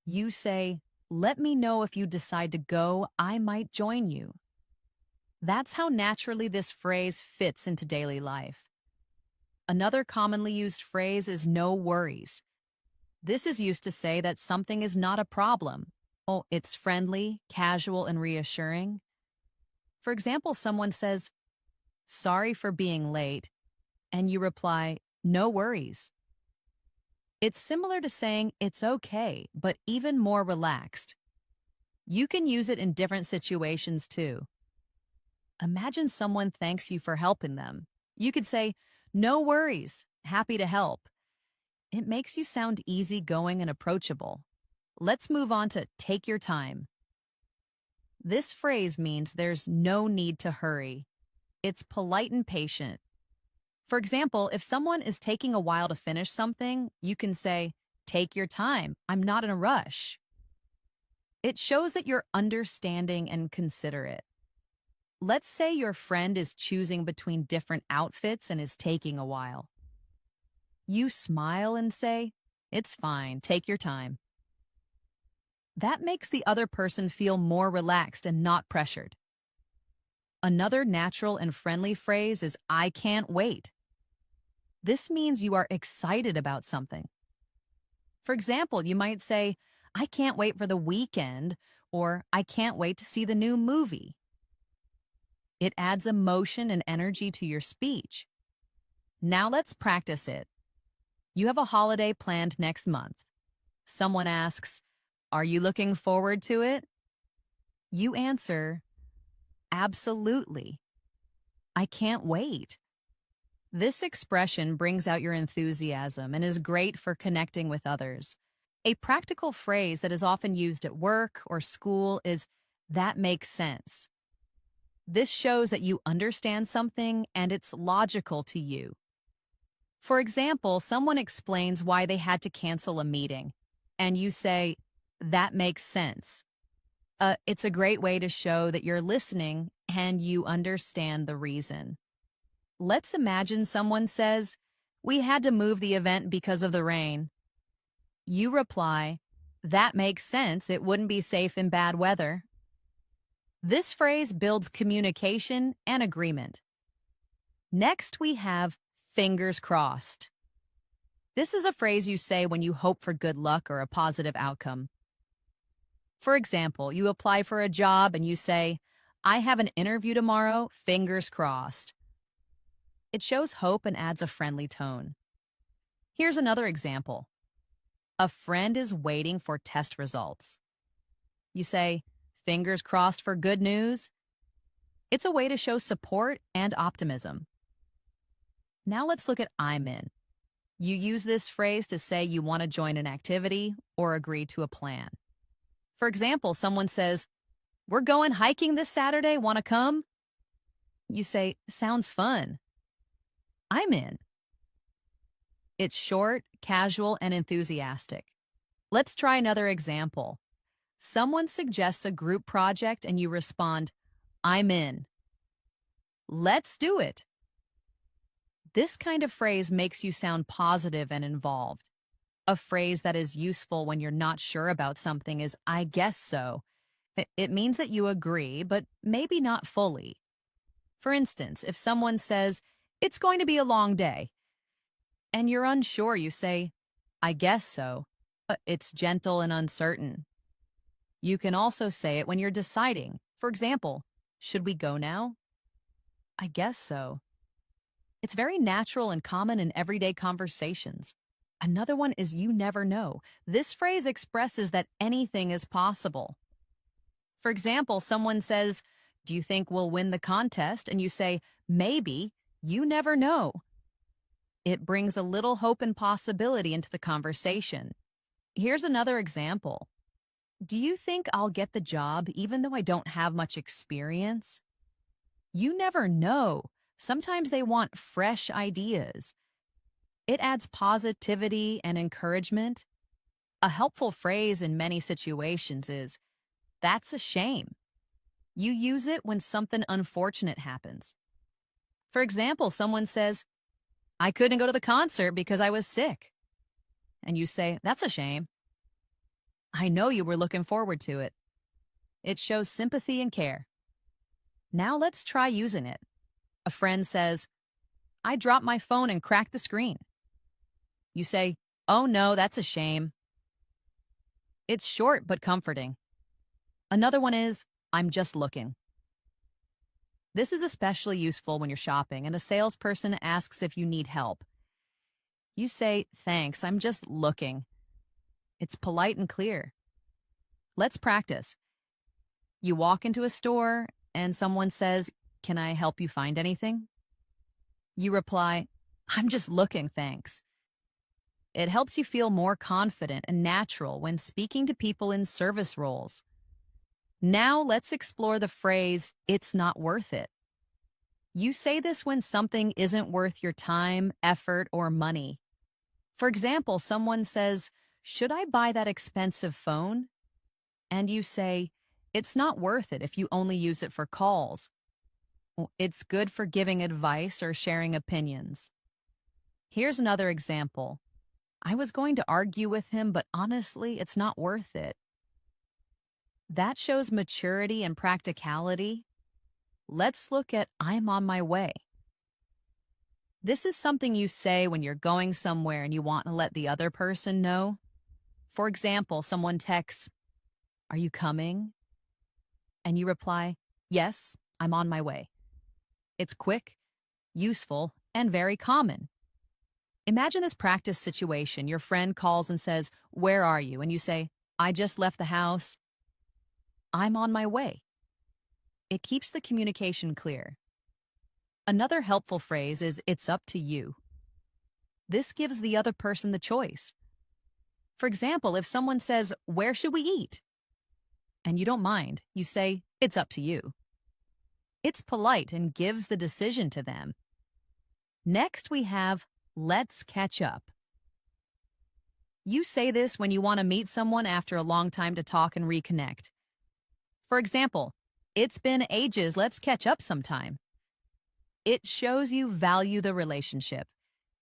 You say, let me know if you decide to go, I might join you. That's how naturally this phrase fits into daily life. Another commonly used phrase is no worries. This is used to say that something is not a problem. Oh, it's friendly, casual, and reassuring. For example, someone says, sorry for being late, and you reply, no worries. It's similar to saying it's okay, but even more relaxed. You can use it in different situations too. Imagine someone thanks you for helping them. You could say, no worries, happy to help. It makes you sound easygoing and approachable. Let's move on to take your time. This phrase means there's no need to hurry. It's polite and patient. For example, if someone is taking a while to finish something, you can say, take your time, I'm not in a rush. It shows that you're understanding and considerate. Let's say your friend is choosing between different outfits and is taking a while. You smile and say, it's fine, take your time. That makes the other person feel more relaxed and not pressured. Another natural and friendly phrase is, I can't wait. This means you are excited about something. For example, you might say, I can't wait for the weekend, or I can't wait to see the new movie. It adds emotion and energy to your speech. Now let's practice it. You have a holiday planned next month. Someone asks, are you looking forward to it? You answer, absolutely. I can't wait. This expression brings out your enthusiasm and is great for connecting with others. A practical phrase that is often used at work or school is, that makes sense. This shows that you understand something and it's logical to you. For example, someone explains why they had to cancel a meeting, and you say, that makes sense. It's a great way to show that you're listening and you understand the reason. Let's imagine someone says, we had to move the event because of the rain. You reply, that makes sense. It wouldn't be safe in bad weather. This phrase builds communication and agreement. Next, we have fingers crossed. This is a phrase you say when you hope for good luck or a positive outcome. For example, you apply for a job and you say, I have an interview tomorrow, fingers crossed. It shows hope and adds a friendly tone. Here's another example. A friend is waiting for test results. You say, fingers crossed for good news. It's a way to show support and optimism. Now let's look at I'm in. You use this phrase to say you want to join an activity or agree to a plan. For example, someone says, we're going hiking this Saturday, want to come? You say, sounds fun. I'm in. It's short, casual, and enthusiastic. Let's try another example. Someone suggests a group project and you respond, I'm in. Let's do it. This kind of phrase makes you sound positive and involved. A phrase that is useful when you're not sure about something is, I guess so. It means that you agree, but maybe not fully. For instance, if someone says, it's going to be a long day, and you're unsure, you say, I guess so. It's gentle and uncertain. You can also say it when you're deciding. For example, should we go now? I guess so. It's very natural and common in everyday conversations. Another one is you never know. This phrase expresses that anything is possible. For example, someone says, do you think we'll win the contest? And you say, maybe, you never know. It brings a little hope and possibility into the conversation. Here's another example. Do you think I'll get the job even though I don't have much experience? You never know. Sometimes they want fresh ideas. It adds positivity and encouragement. A helpful phrase in many situations is, that's a shame. You use it when something unfortunate happens. For example, someone says, I couldn't go to the concert because I was sick. And you say, that's a shame. I know you were looking forward to it. It shows sympathy and care. Now let's try using it. A friend says, I dropped my phone and cracked the screen. You say, oh no, that's a shame. It's short but comforting. Another one is, I'm just looking. This is especially useful when you're shopping and a salesperson asks if you need help. You say, thanks, I'm just looking. It's polite and clear. Let's practice. You walk into a store and someone says, can I help you find anything? You reply, I'm just looking, thanks. It helps you feel more confident and natural when speaking to people in service roles. Now let's explore the phrase, it's not worth it. You say this when something isn't worth your time, effort, or money. For example, someone says, should I buy that expensive phone? And you say, it's not worth it if you only use it for calls. It's good for giving advice or sharing opinions. Here's another example. I was going to argue with him, but honestly, it's not worth it. That shows maturity and practicality. Let's look at I'm on my way. This is something you say when you're going somewhere and you want to let the other person know. For example, someone texts, are you coming? And you reply, yes, I'm on my way. It's quick, useful, and very common. Imagine this practice situation. Your friend calls and says, where are you? And you say, I just left the house. I'm on my way. It keeps the communication clear. Another helpful phrase is, it's up to you. This gives the other person the choice. For example, if someone says, where should we eat? And you don't mind, you say, it's up to you. It's polite and gives the decision to them. Next, we have, let's catch up. You say this when you want to meet someone after a long time to talk and reconnect. For example, it's been ages, let's catch up sometime. It shows you value the relationship.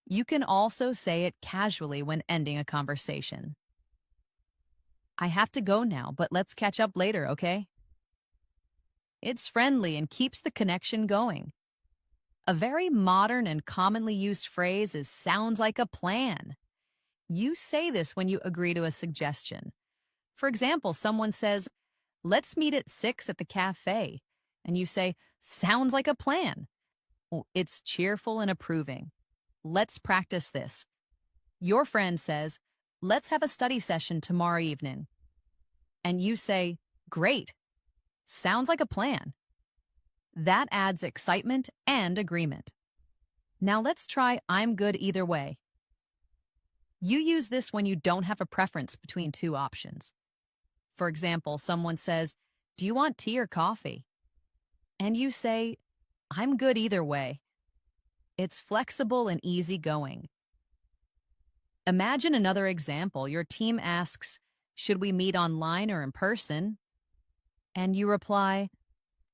You can also say it casually when ending a conversation. I have to go now, but let's catch up later, okay? It's friendly and keeps the connection going. A very modern and commonly used phrase is sounds like a plan. You say this when you agree to a suggestion. For example, someone says, let's meet at 6 at the cafe. And you say, sounds like a plan. It's cheerful and approving. Let's practice this. Your friend says, let's have a study session tomorrow evening. And you say, great. Sounds like a plan. That adds excitement and agreement. Now let's try I'm good either way. You use this when you don't have a preference between two options. For example, someone says, do you want tea or coffee? And you say, I'm good either way. It's flexible and easygoing. Imagine another example. Your team asks, should we meet online or in person? And you reply,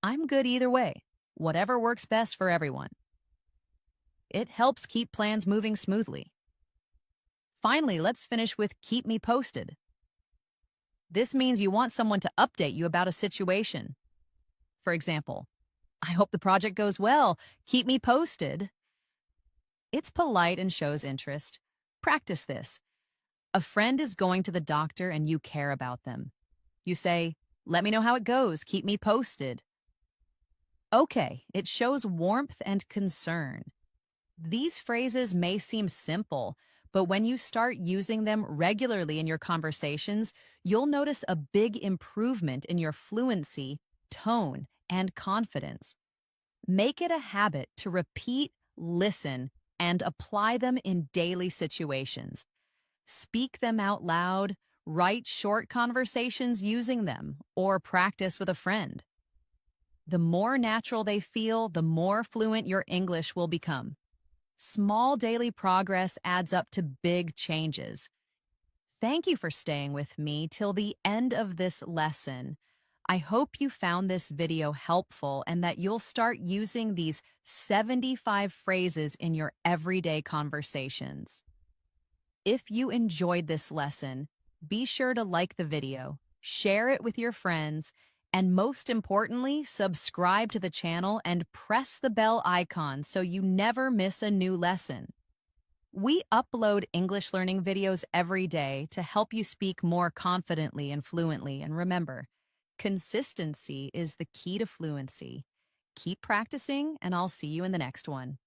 I'm good either way, whatever works best for everyone. It helps keep plans moving smoothly. Finally, let's finish with keep me posted. This means you want someone to update you about a situation. For example, I hope the project goes well. Keep me posted. It's polite and shows interest. Practice this. A friend is going to the doctor and you care about them. You say, let me know how it goes. Keep me posted. Okay, it shows warmth and concern. These phrases may seem simple, but when you start using them regularly in your conversations, you'll notice a big improvement in your fluency, tone, and confidence. Make it a habit to repeat, listen, and apply them in daily situations. Speak them out loud, write short conversations using them, or practice with a friend. The more natural they feel, the more fluent your English will become. Small daily progress adds up to big changes. Thank you for staying with me till the end of this lesson. I hope you found this video helpful and that you'll start using these 75 phrases in your everyday conversations. If you enjoyed this lesson, be sure to like the video, share it with your friends, and most importantly, subscribe to the channel and press the bell icon so you never miss a new lesson. We upload English learning videos every day to help you speak more confidently and fluently. And remember, consistency is the key to fluency. Keep practicing, and I'll see you in the next one.